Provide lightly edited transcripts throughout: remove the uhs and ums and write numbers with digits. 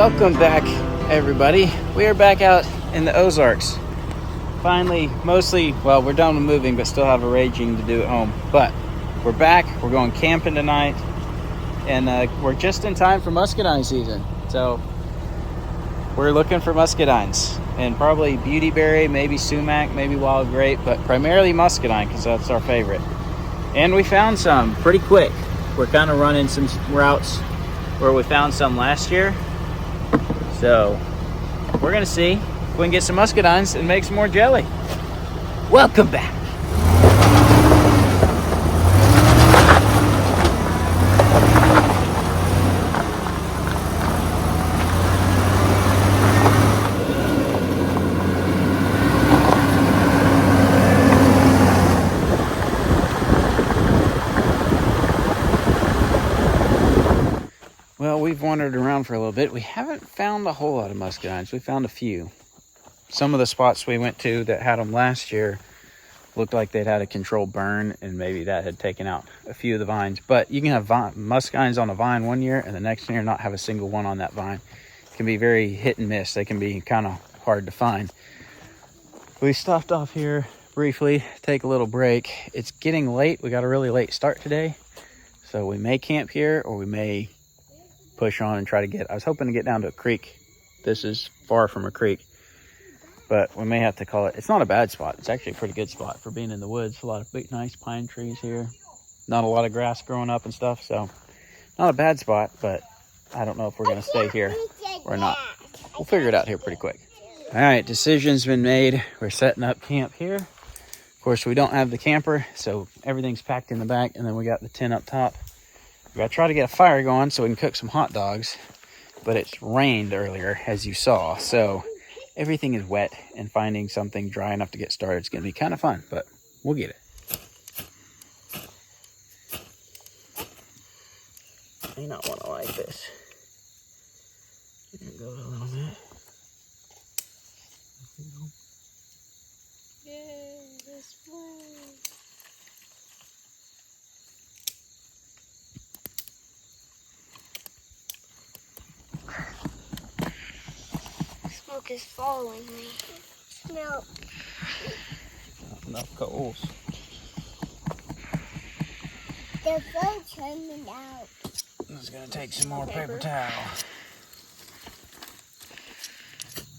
Welcome back, everybody. We are back out in the Ozarks. Finally, mostly, well, we're done with moving, but still have a raging to do at home. But we're back. We're going camping tonight, and we're just in time for muscadine season. So we're looking for muscadines, and probably beautyberry, maybe sumac, maybe wild grape, but primarily muscadine because that's our favorite. And we found some pretty quick. We're kind of running some routes where we found some last year. So we're gonna see if we can get some muscadines and make some more jelly. Welcome back. Well, we've wandered around for a little bit. We haven't found a whole lot of muscadines. We found a few. Some of the spots we went to that had them last year looked like they'd had a controlled burn, and maybe that had taken out a few of the vines. But you can have muscadines on a vine one year and the next year not have a single one on that vine. It can be very hit and miss. They can be kind of hard to find. We stopped off here briefly, take a little break. It's getting late. We got a really late start today. So we may camp here, or we may push on and try to get, I was hoping to get down to a creek. This is far from a creek, but we may have to call it. It's not a bad spot. It's actually a pretty good spot for being in the woods. A lot of big, nice pine trees here. Not a lot of grass growing up and stuff, so not a bad spot, but I don't know if we're going to stay here or not. We'll figure it out here pretty quick. All right, decision's been made. We're setting up camp here. Of course, we don't have the camper, so everything's packed in the back, and then we got the tent up top. We gotta try to get a fire going so we can cook some hot dogs, but it's rained earlier, as you saw, so everything is wet, and finding something dry enough to get started is gonna be kind of fun, but we'll get it. May not want to like this. There it goes a little bit. Yay, this way. Smoke is following me. No. Not enough coals. The food's coming out. It's gonna take some more paper towel.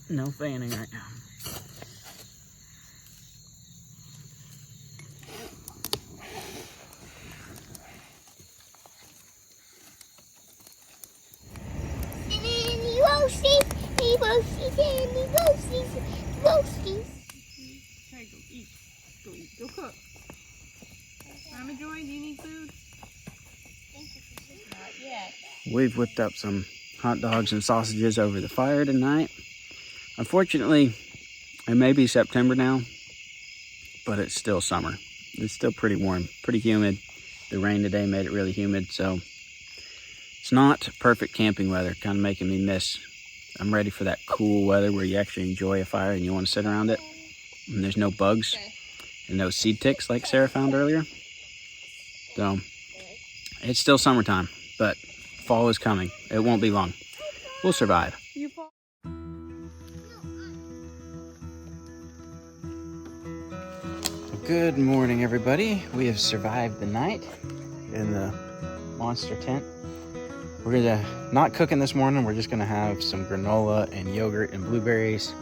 No fanning right now. Okay, go eat. Go eat. Go cook. Mama Joy, do you need food? Not yet. We've whipped up some hot dogs and sausages over the fire tonight. Unfortunately, it may be September now, but it's still summer. It's still pretty warm, pretty humid. The rain today made it really humid, so it's not perfect camping weather, kind of making me miss. I'm ready for that cool weather where you actually enjoy a fire and you want to sit around it. And there's no bugs and no seed ticks like Sarah found earlier. So it's still summertime, but fall is coming. It won't be long. We'll survive. Good morning, everybody. We have survived the night in the monster tent. We're not cooking this morning. We're just gonna have some granola and yogurt and blueberries.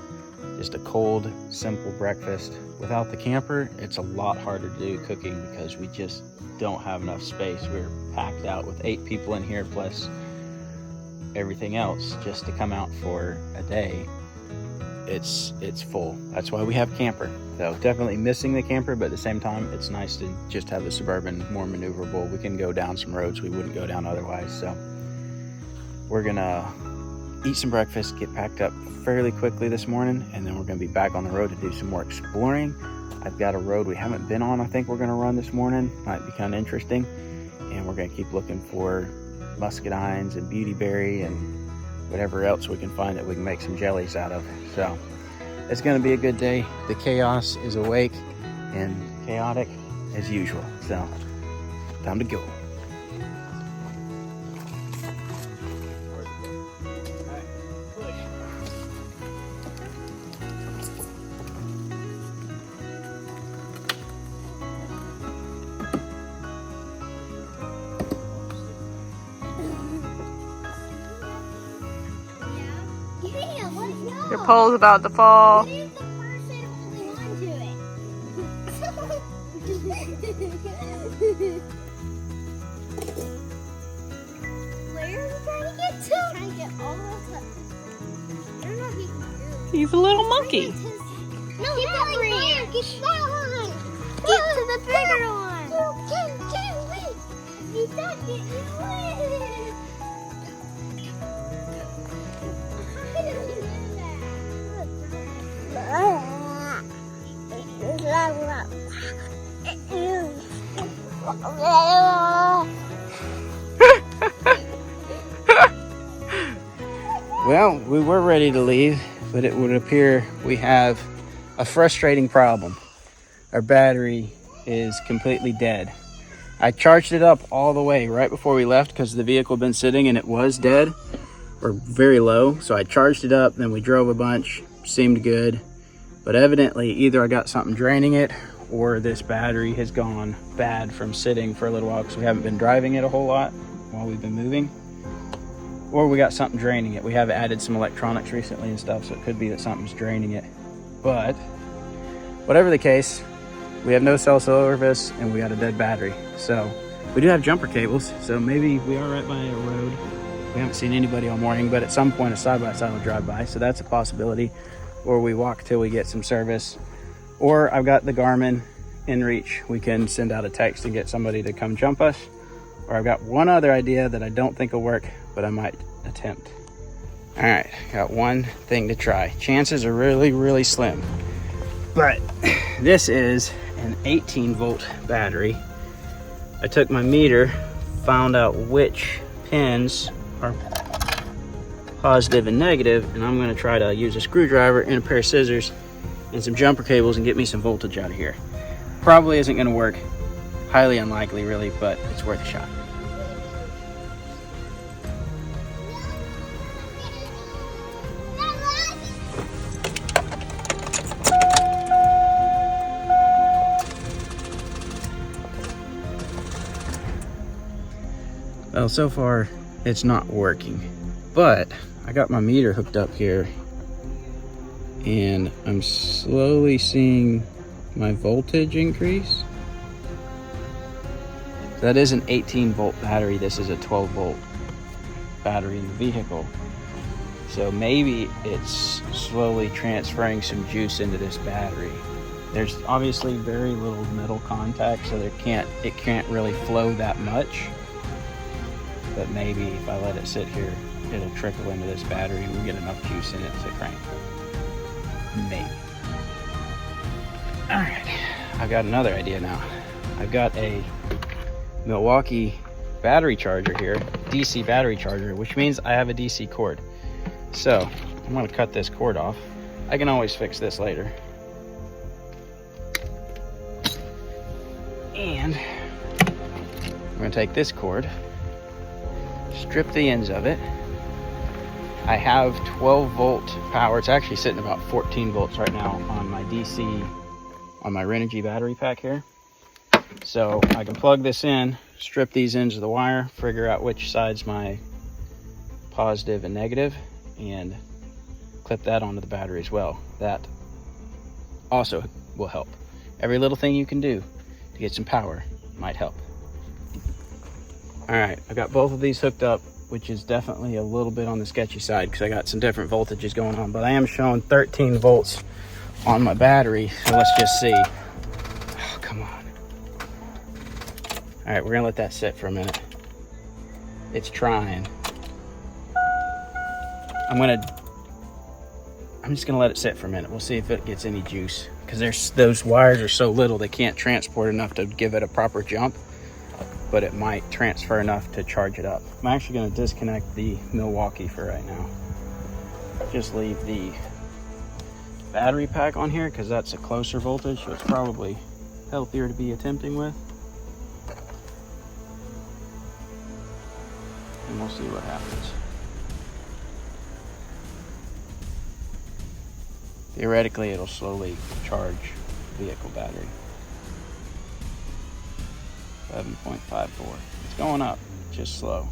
Just a cold, simple breakfast. Without the camper, it's a lot harder to do cooking because we just don't have enough space. We're packed out with 8 people in here plus everything else just to come out for a day. It's full. That's why we have camper. So definitely missing the camper, but at the same time, it's nice to just have the Suburban more maneuverable. We can go down some roads we wouldn't go down otherwise. So we're gonna eat some breakfast, get packed up fairly quickly this morning, and then we're gonna be back on the road to do some more exploring. I've got a road we haven't been on I think we're gonna run this morning. Might be kind of interesting. And we're gonna keep looking for muscadines and beautyberry and whatever else we can find that we can make some jellies out of. So it's gonna be a good day. The chaos is awake and chaotic as usual. So time to go. Your pole's about to fall. Who's the person holding on to it? Where are you trying to get to? I'm trying to get all the way. I don't know if you can do it. He's a little monkey. No, get that one. Get that one. Get to the bigger one. Get wait. You don't get away. How did you do that? Well, we were ready to leave, but it would appear we have a frustrating problem. Our battery is completely dead. I charged it up all the way right before we left because the vehicle had been sitting and it was dead or very low. So I charged it up, then we drove a bunch, seemed good. But evidently either I got something draining it or this battery has gone bad from sitting for a little while because we haven't been driving it a whole lot while we've been moving. Or we got something draining it. We have added some electronics recently and stuff, so it could be that something's draining it. But whatever the case, we have no cell service and we got a dead battery. So we do have jumper cables, so maybe we are right by a road. We haven't seen anybody all morning, but at some point a side-by-side will drive by, so that's a possibility. Or we walk till we get some service. Or I've got the Garmin InReach. We can send out a text and get somebody to come jump us. Or I've got one other idea that I don't think will work, but I might attempt. All right, got one thing to try. Chances are really, really slim. But this is an 18-volt battery. I took my meter, found out which pins are positive and negative, and I'm gonna try to use a screwdriver and a pair of scissors and some jumper cables and get me some voltage out of here. Probably isn't gonna work. Highly unlikely, really, but it's worth a shot. Well, so far it's not working, but I got my meter hooked up here and I'm slowly seeing my voltage increase. That is an 18-volt battery. This is a 12-volt battery in the vehicle. So maybe it's slowly transferring some juice into this battery. There's obviously very little metal contact, so it can't really flow that much. But maybe if I let it sit here, it'll trickle into this battery. We'll get enough juice in it to crank. Maybe. All right, I've got another idea now. I've got a Milwaukee battery charger here, DC battery charger, which means I have a DC cord. So I'm gonna cut this cord off. I can always fix this later. And I'm gonna take this cord, strip the ends of it. I have 12-volt power. It's actually sitting about 14 volts right now on my DC, on my Renogy battery pack here. So I can plug this in, strip these ends of the wire, figure out which side's my positive and negative, and clip that onto the battery as well. That also will help. Every little thing you can do to get some power might help. All right, I got both of these hooked up, which is definitely a little bit on the sketchy side because I got some different voltages going on, but I am showing 13 volts on my battery. So let's just see. Oh, come on. All right, we're gonna let that sit for a minute. It's trying. I'm just gonna let it sit for a minute. We'll see if it gets any juice because those wires are so little they can't transport enough to give it a proper jump, but it might transfer enough to charge it up. I'm actually gonna disconnect the Milwaukee for right now. Just leave the battery pack on here because that's a closer voltage, so it's probably healthier to be attempting with. And we'll see what happens. Theoretically, it'll slowly charge the vehicle battery. 7.54. It's going up, just slow. All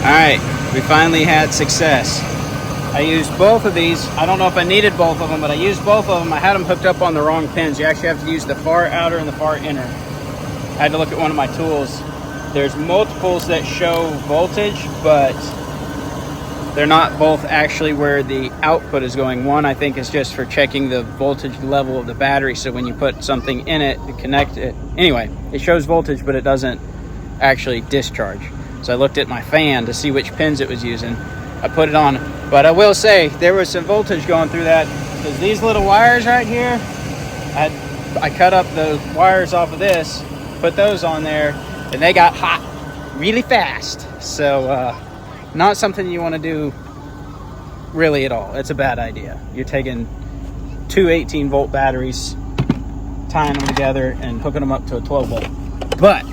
right, we finally had success. I used both of these. I don't know if I needed both of them, but I used both of them. I had them hooked up on the wrong pins. You actually have to use the far outer and the far inner. I had to look at one of my tools. There's multiples that show voltage, but they're not both actually where the output is going. One, I think, is just for checking the voltage level of the battery, so when you put something in it to connect it, anyway, it shows voltage, but it doesn't actually discharge. So I looked at my fan to see which pins it was using. I put it on, but I will say there was some voltage going through that, because these little wires right here, I cut up the wires off of this, put those on there, and they got hot really fast. So not something you want to do really at all. It's a bad idea. You're taking two 18-volt batteries, tying them together and hooking them up to a 12-volt. But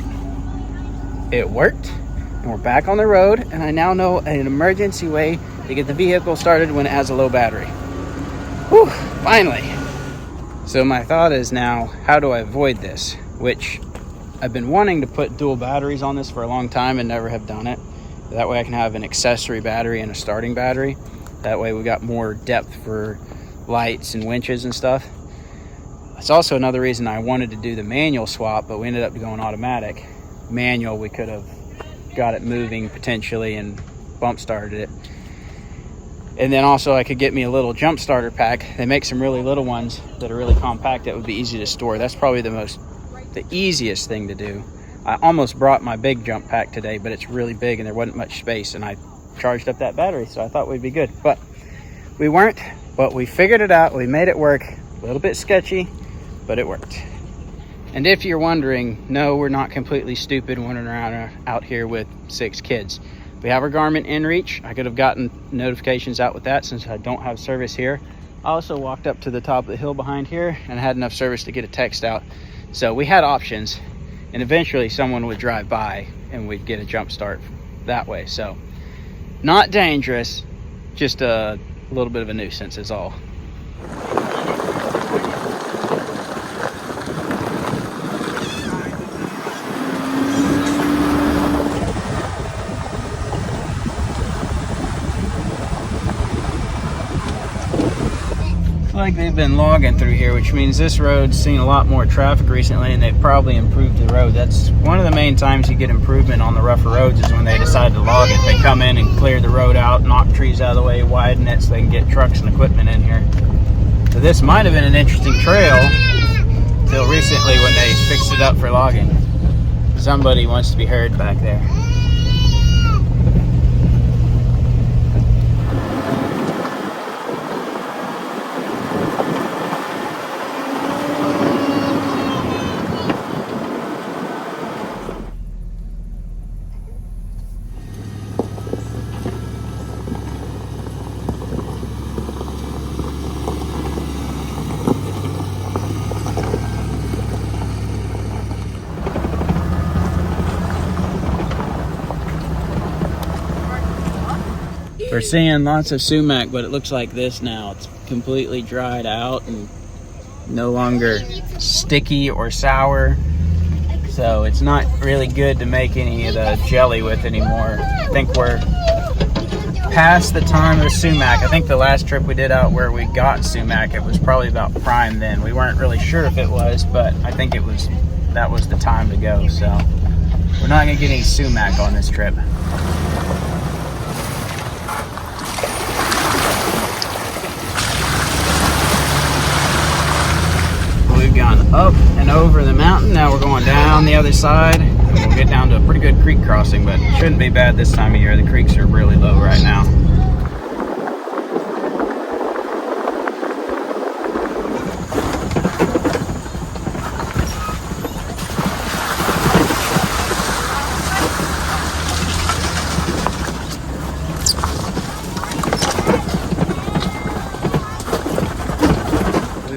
it worked, and we're back on the road, and I now know an emergency way to get the vehicle started when it has a low battery. Whew, finally. So my thought is now, how do I avoid this? Which I've been wanting to put dual batteries on this for a long time and never have done it. That way I can have an accessory battery and a starting battery. That way we got more depth for lights and winches and stuff. It's also another reason I wanted to do the manual swap, but we ended up going automatic. Manual, we could have got it moving potentially and bump started it. And then also I could get me a little jump starter pack. They make some really little ones that are really compact that would be easy to store. That's probably the easiest thing to do. I almost brought my big jump pack today, but it's really big and there wasn't much space, and I charged up that battery, so I thought we'd be good. But we weren't, but we figured it out. We made it work. A little bit sketchy, but it worked. And if you're wondering, no, we're not completely stupid wandering around out here with 6 kids. We have our Garmin InReach. I could have gotten notifications out with that since I don't have service here. I also walked up to the top of the hill behind here and had enough service to get a text out. So we had options, and eventually someone would drive by and we'd get a jump start that way. So not dangerous, just a little bit of a nuisance is all. Like they've been logging through here, which means this road's seen a lot more traffic recently, and they've probably improved the road. That's one of the main times you get improvement on the rougher roads, is when they decide to log it. They come in and clear the road out, knock trees out of the way, widen it so they can get trucks and equipment in here. So this might have been an interesting trail till recently when they fixed it up for logging. Somebody wants to be heard back there. We're seeing lots of sumac, but it looks like this now. It's completely dried out and no longer sticky or sour. So it's not really good to make any of the jelly with anymore. I think we're past the time of sumac. I think the last trip we did out where we got sumac, it was probably about prime then. We weren't really sure if it was, but I think that was the time to go. So we're not gonna get any sumac on this trip. We've gone up and over the mountain. Now we're going down the other side, and we'll get down to a pretty good creek crossing, but it shouldn't be bad this time of year. The creeks are really low right now.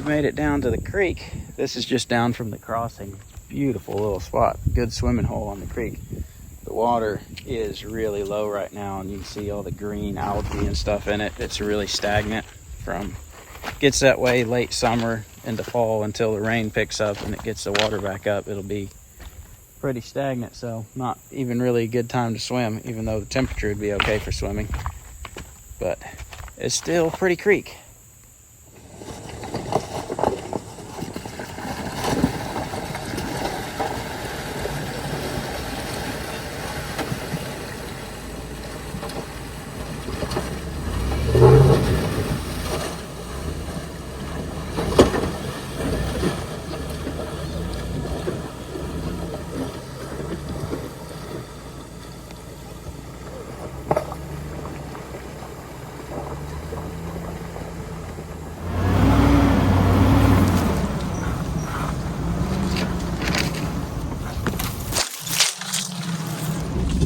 Made it down to the creek. This is just down from the crossing. Beautiful little spot, good swimming hole on the creek. The water is really low right now, and you can see all the green algae and stuff in it. It's really stagnant. Gets that way late summer into fall until the rain picks up and it gets the water back up. It'll be pretty stagnant, so not even really a good time to swim, even though the temperature would be okay for swimming. But is still pretty creek.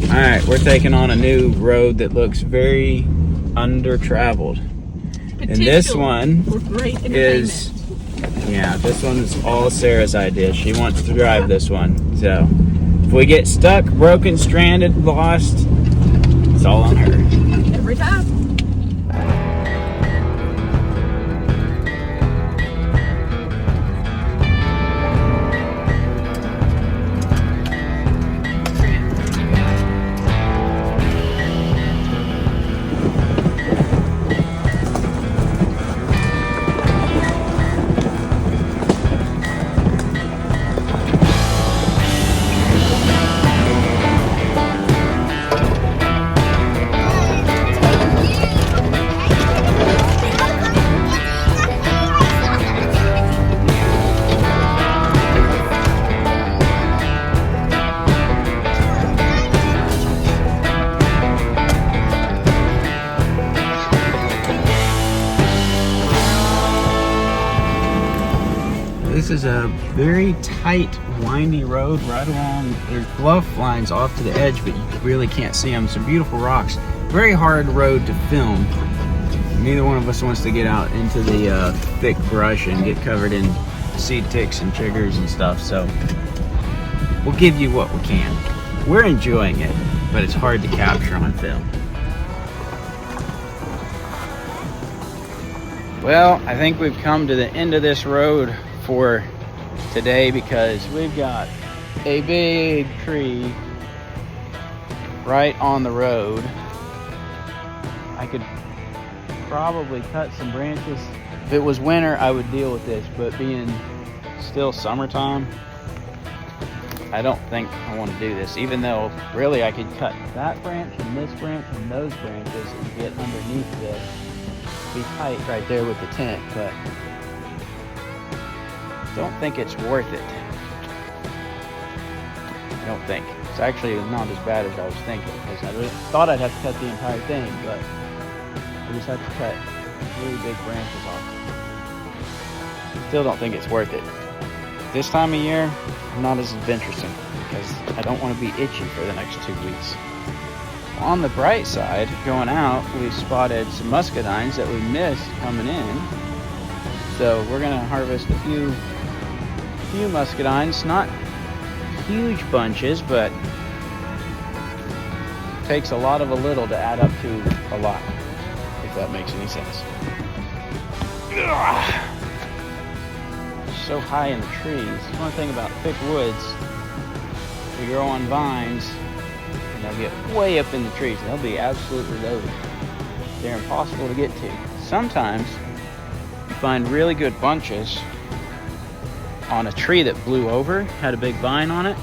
All right, we're taking on a new road that looks very under-traveled. And this one is, yeah, this one is all Sarah's idea. She wants to drive this one. So if we get stuck, broken, stranded, lost, it's all on her. Every time. This is a very tight, windy road right along. There's bluff lines off to the edge, but you really can't see them. Some beautiful rocks. Very hard road to film. Neither one of us wants to get out into the thick brush and get covered in seed ticks and chiggers and stuff, so we'll give you what we can. We're enjoying it, but it's hard to capture on film. Well, I think we've come to the end of this road for today because we've got a big tree right on the road. I could probably cut some branches. If it was winter, I would deal with this, but being still summertime, I don't think I want to do this, even though really I could cut that branch and this branch and those branches and get underneath this. Be tight right there with the tent, but don't think it's worth it. I don't think. It's actually not as bad as I was thinking, because I really thought I'd have to cut the entire thing, but I just have to cut really big branches off. Still don't think it's worth it. This time of year, I'm not as adventuresome because I don't want to be itchy for the next 2 weeks. On the bright side, going out, we spotted some muscadines that we missed coming in. So we're gonna harvest a few muscadines, not huge bunches, but it takes a lot of a little to add up to a lot, if that makes any sense. Ugh. So high in the trees. One thing about thick woods, they grow on vines and they'll get way up in the trees and they'll be absolutely loaded. They're impossible to get to. Sometimes you find really good bunches on a tree that blew over, had a big vine on it.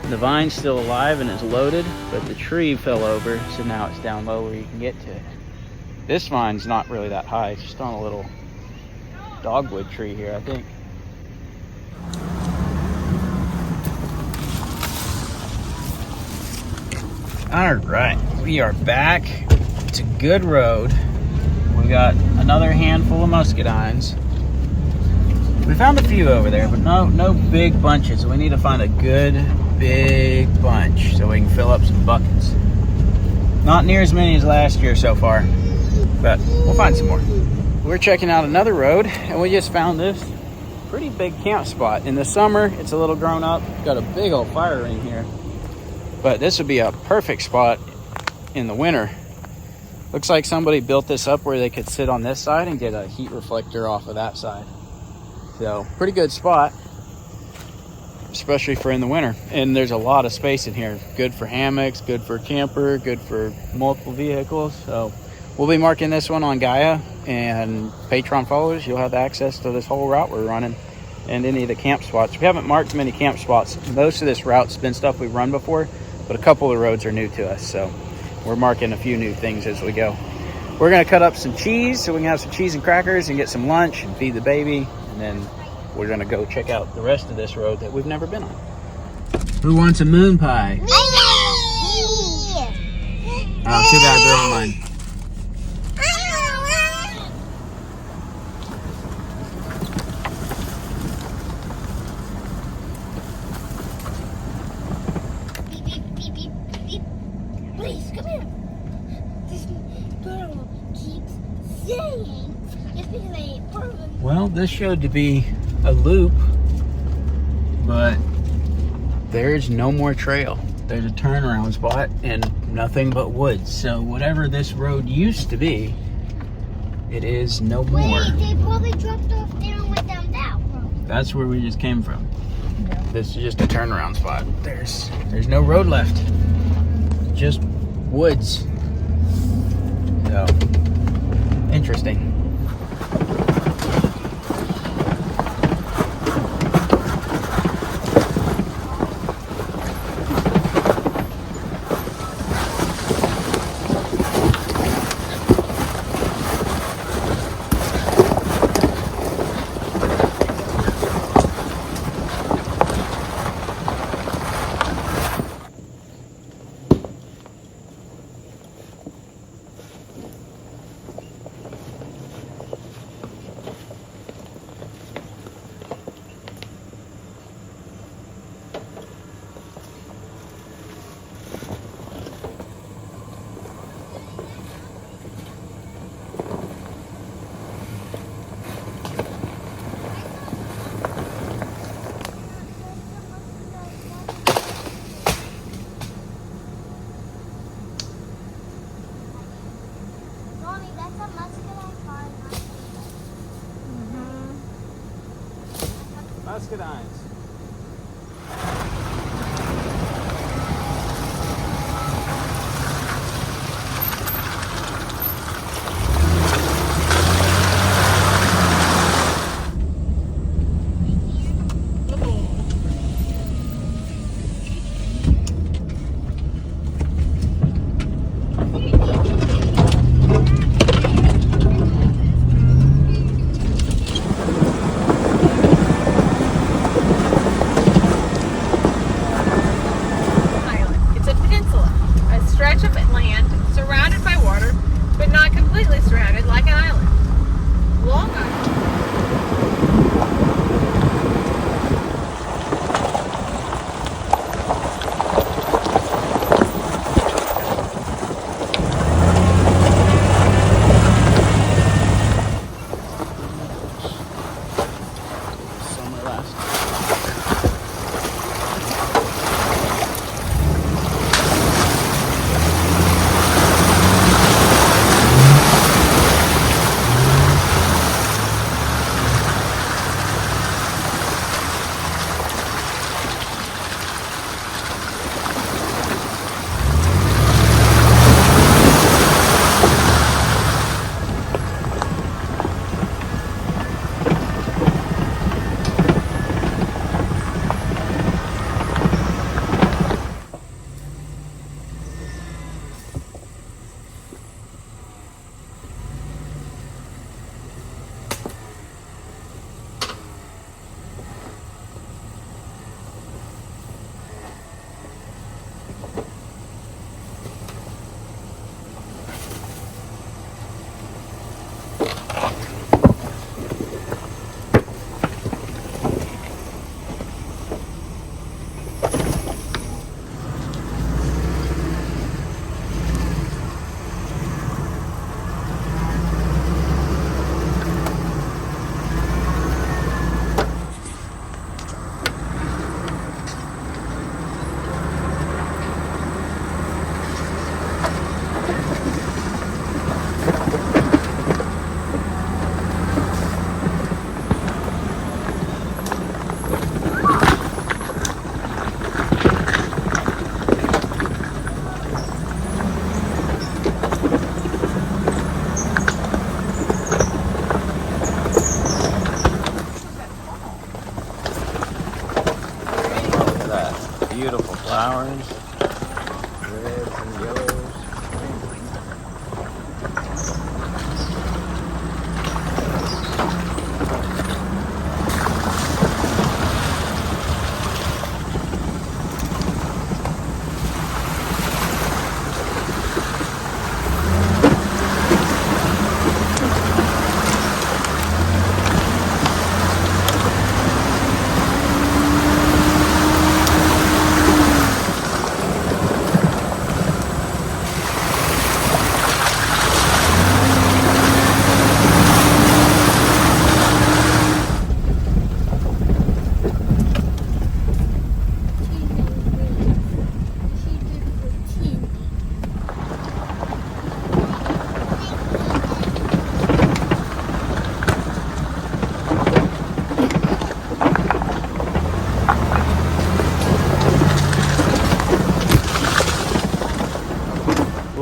The vine's still alive and is loaded, but the tree fell over, so now it's down low where you can get to it. This vine's not really that high, it's just on a little dogwood tree here, I think. All right, we are back to good road. We got another handful of muscadines. We found a few over there, but no big bunches. We need to find a good big bunch so we can fill up some buckets. Not near as many as last year so far, but we'll find some more. We're checking out another road and we just found this pretty big camp spot. In the summer, it's a little grown up. Got a big old fire ring here. But this would be a perfect spot in the winter. Looks like somebody built this up where they could sit on this side and get a heat reflector off of that side. So, pretty good spot, especially for in the winter. And there's a lot of space in here. Good for hammocks, good for camper, good for multiple vehicles. So, we'll be marking this one on Gaia, and Patreon followers, you'll have access to this whole route we're running and any of the camp spots. We haven't marked many camp spots. Most of this route's been stuff we've run before, but a couple of the roads are new to us, so we're marking a few new things as we go. We're gonna cut up some cheese so we can have some cheese and crackers and get some lunch and feed the baby, and then we're gonna go check out the rest of this road that we've never been on. Who wants a moon pie? Oh, too bad they're on mine. Please, come here. This girl keeps saying it's because I ate bourbon. Well, this showed to be a loop, but there's no more trail. There's a turnaround spot and nothing but woods. So whatever this road used to be, it is no more. Wait, they probably dropped off there and went down that road. That's where we just came from. This is just a turnaround spot. There's no road left. Just woods. So interesting. Mommy, that's a muscadine farm. Muscadines. Island. It's a peninsula, a stretch of land surrounded by water, but not completely surrounded like an island. Long Island. Summer last.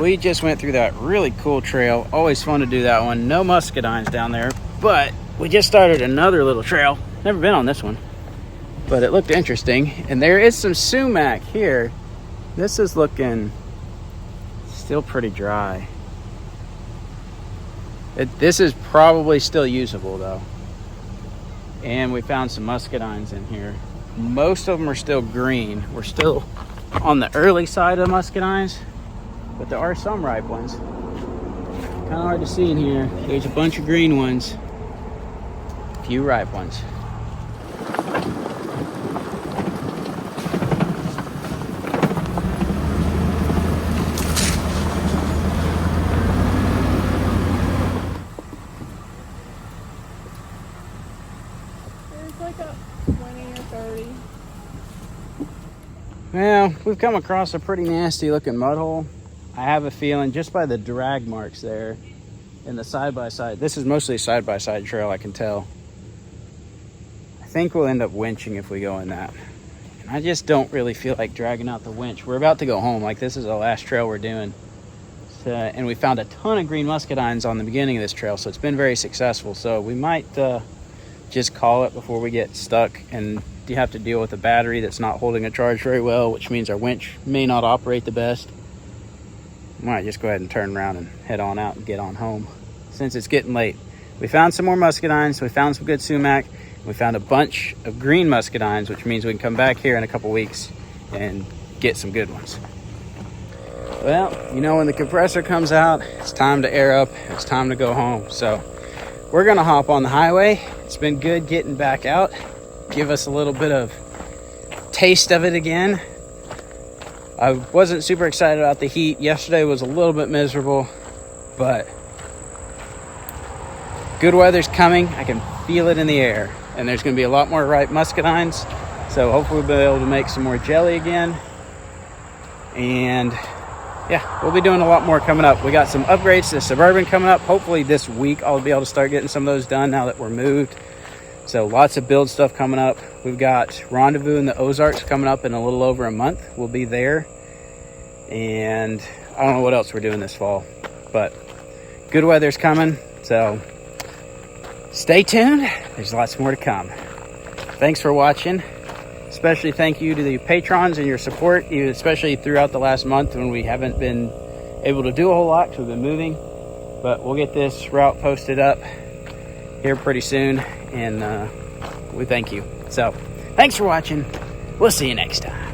we just went through that really cool trail. Always fun to do that one. No muscadines down there, but we just started another little trail. Never been on this one, but it looked interesting. And there is some sumac here. This is looking still pretty dry. This is probably still usable though. And we found some muscadines in here. Most of them are still green. We're still on the early side of muscadines, but there are some ripe ones. Kind of hard to see in here. There's a bunch of green ones, a few ripe ones. There's like a 20 or 30. Well, we've come across a pretty nasty looking mud hole. I have a feeling just by the drag marks there in the side-by-side. This is mostly a side-by-side trail, I can tell. I think we'll end up winching if we go in that. And I just don't really feel like dragging out the winch. We're about to go home. Like, this is the last trail we're doing. So, and we found a ton of green muscadines on the beginning of this trail, so it's been very successful. So we might just call it before we get stuck and you have to deal with a battery that's not holding a charge very well, which means our winch may not operate the best. We might just go ahead and turn around and head on out and get on home since it's getting late. We found some more muscadines. We found some good sumac. We found a bunch of green muscadines, which means we can come back here in a couple weeks and get some good ones. Well, you know, when the compressor comes out, it's time to air up. It's time to go home. So we're gonna hop on the highway. It's been good getting back out. Give us a little bit of taste of it again. I wasn't super excited about the heat. Yesterday was a little bit miserable, but good weather's coming. I can feel it in the air, and there's going to be a lot more ripe muscadines. So hopefully we'll be able to make some more jelly again. And yeah, we'll be doing a lot more coming up. We got some upgrades to the Suburban coming up. Hopefully this week I'll be able to start getting some of those done now that we're moved. So lots of build stuff coming up. We've got Rendezvous in the Ozarks coming up in a little over a month. We'll be there. And I don't know what else we're doing this fall, but good weather's coming. So stay tuned. There's lots more to come. Thanks for watching. Especially thank you to the patrons and your support, especially throughout the last month when we haven't been able to do a whole lot because we've been moving. But we'll get this route posted up here pretty soon, and we thank you. So thanks for watching. We'll see you next time.